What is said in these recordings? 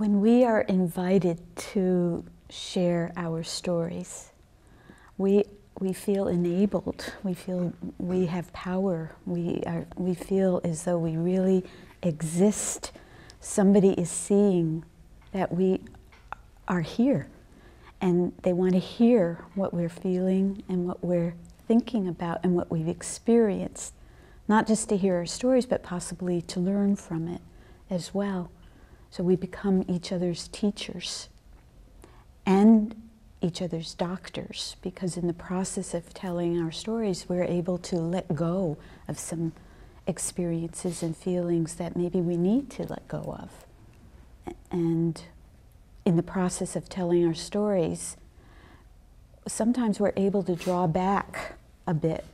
When we are invited to share our stories, we feel enabled. We feel we have power. We feel as though we really exist. Somebody is seeing that we are here, and they want to hear what we're feeling and what we're thinking about and what we've experienced. Not just to hear our stories, but possibly to learn from it as well. So we become each other's teachers and each other's doctors, because in the process of telling our stories, we're able to let go of some experiences and feelings that maybe we need to let go of. And in the process of telling our stories, sometimes we're able to draw back a bit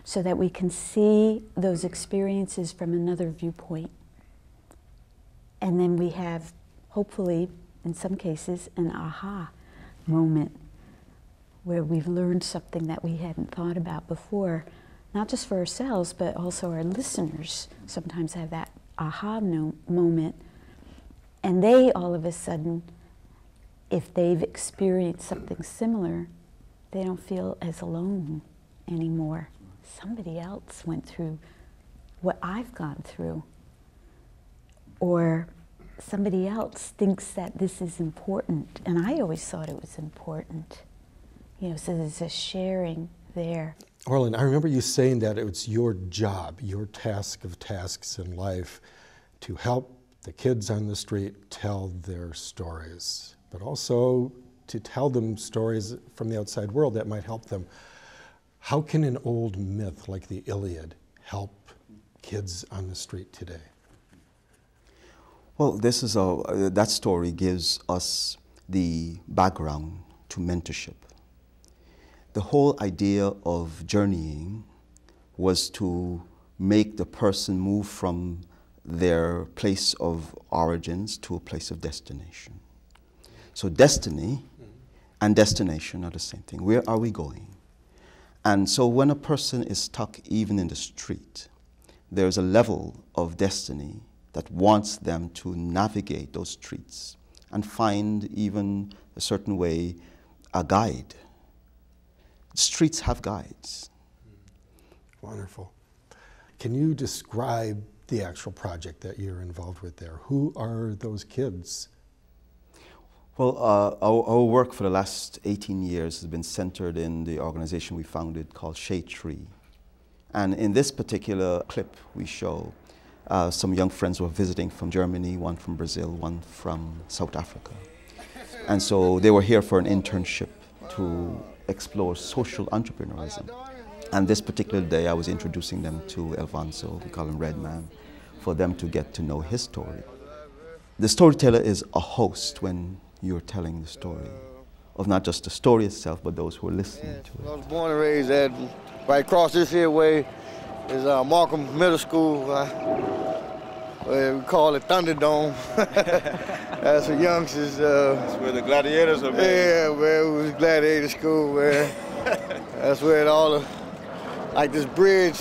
so that we can see those experiences from another viewpoint. And then we have, hopefully, in some cases, an aha moment where we've learned something that we hadn't thought about before, not just for ourselves, but also our listeners sometimes have that aha moment, and they all of a sudden, if they've experienced something similar, they don't feel as alone anymore. Somebody else went through what I've gone through. Or somebody else thinks that this is important, and I always thought it was important. You know, so there's a sharing there. Orland, I remember you saying that it was your job, your task of tasks in life, to help the kids on the street tell their stories, but also to tell them stories from the outside world that might help them. How can an old myth like the Iliad help kids on the street today? Well, that story gives us the background to mentorship. The whole idea of journeying was to make the person move from their place of origins to a place of destination. So destiny and destination are the same thing. Where are we going? And so when a person is stuck even in the street, there's a level of destiny that wants them to navigate those streets and find, even a certain way, a guide. Streets have guides. Wonderful. Can you describe the actual project that you're involved with there? Who are those kids? Well, our work for the last 18 years has been centered in the organization we founded called Shade Tree. And in this particular clip we show some young friends who are visiting from Germany, one from Brazil, one from South Africa. And so they were here for an internship to explore social entrepreneurism. And this particular day I was introducing them to ELVONZO, we call him Red Man, for them to get to know his story. The storyteller is a host when you're telling the story of not just the story itself, but those who are listening to it. I was born and raised at, right across this here way is Markham Middle School. We call it Thunderdome. That's for youngsters. That's where the gladiators are made. Yeah, man, it was gladiator school, man. That's where all the, like this bridge,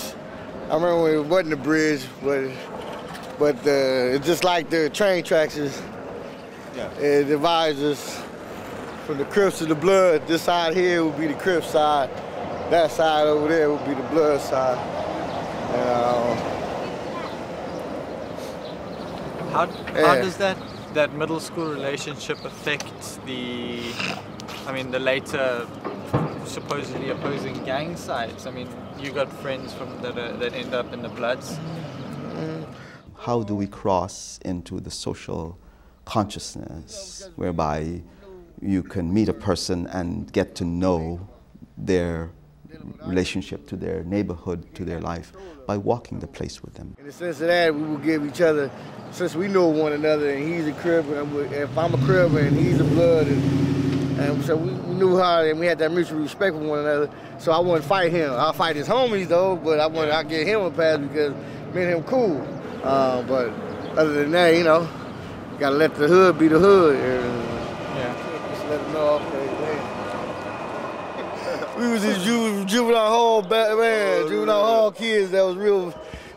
I remember when it wasn't a bridge, but it's just like the train tracks is, yeah. It divides us from the Crips to the Blood. This side here would be the Crips side. That side over there would be the Blood side. How does that middle school relationship affect the later supposedly opposing gang sides? I mean, you got friends that end up in the Bloods. How do we cross into the social consciousness whereby you can meet a person and get to know their relationship to their neighborhood, to their life, by walking the place with them? In the sense of that, we will give each other, since we know one another, and he's a Crip, and if I'm a Crip and he's a Blood, and so we knew how, and we had that mutual respect for one another. So I wouldn't fight him. I'll fight his homies though, but I'll give him a pass because me and him cool. But other than that, you know, you gotta let the hood be the hood. Yeah. Just let them know, okay, man. We was these juvenile hall, man, juvenile hall kids that was real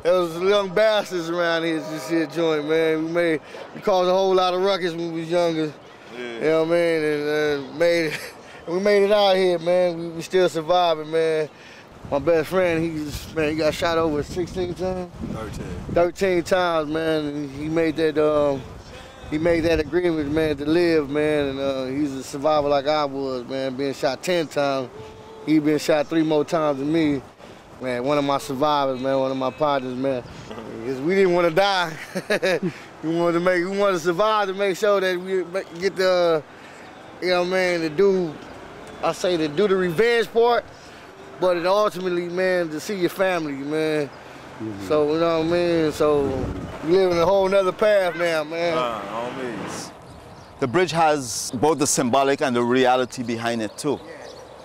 There was young bastards around here, this here joint, man. We caused a whole lot of ruckus when we was younger. Yeah. You know what I mean? And we made it out here, man. We still surviving, man. My best friend, he got shot over 16 times? 13 times, man. And he made that agreement, man, to live, man. And he's a survivor like I was, man, being shot 10 times. He been shot 3 more times than me. Man, one of my survivors, man, one of my partners, man. Because we didn't want to die. we wanted to survive to make sure that we get the, you know, man, to do the revenge part, but it ultimately, man, to see your family, man. Mm-hmm. So, you know what I mean? So, we live in a whole nother path now, man. All means. The bridge has both the symbolic and the reality behind it, too.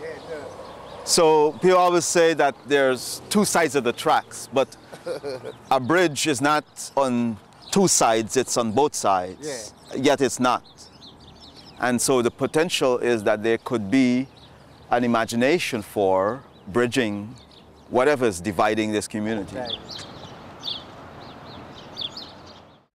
Yeah, it does. So, people always say that there's 2 sides of the tracks, but a bridge is not on 2 sides, it's on both sides. Yeah. Yet it's not. And so the potential is that there could be an imagination for bridging whatever is dividing this community. Right.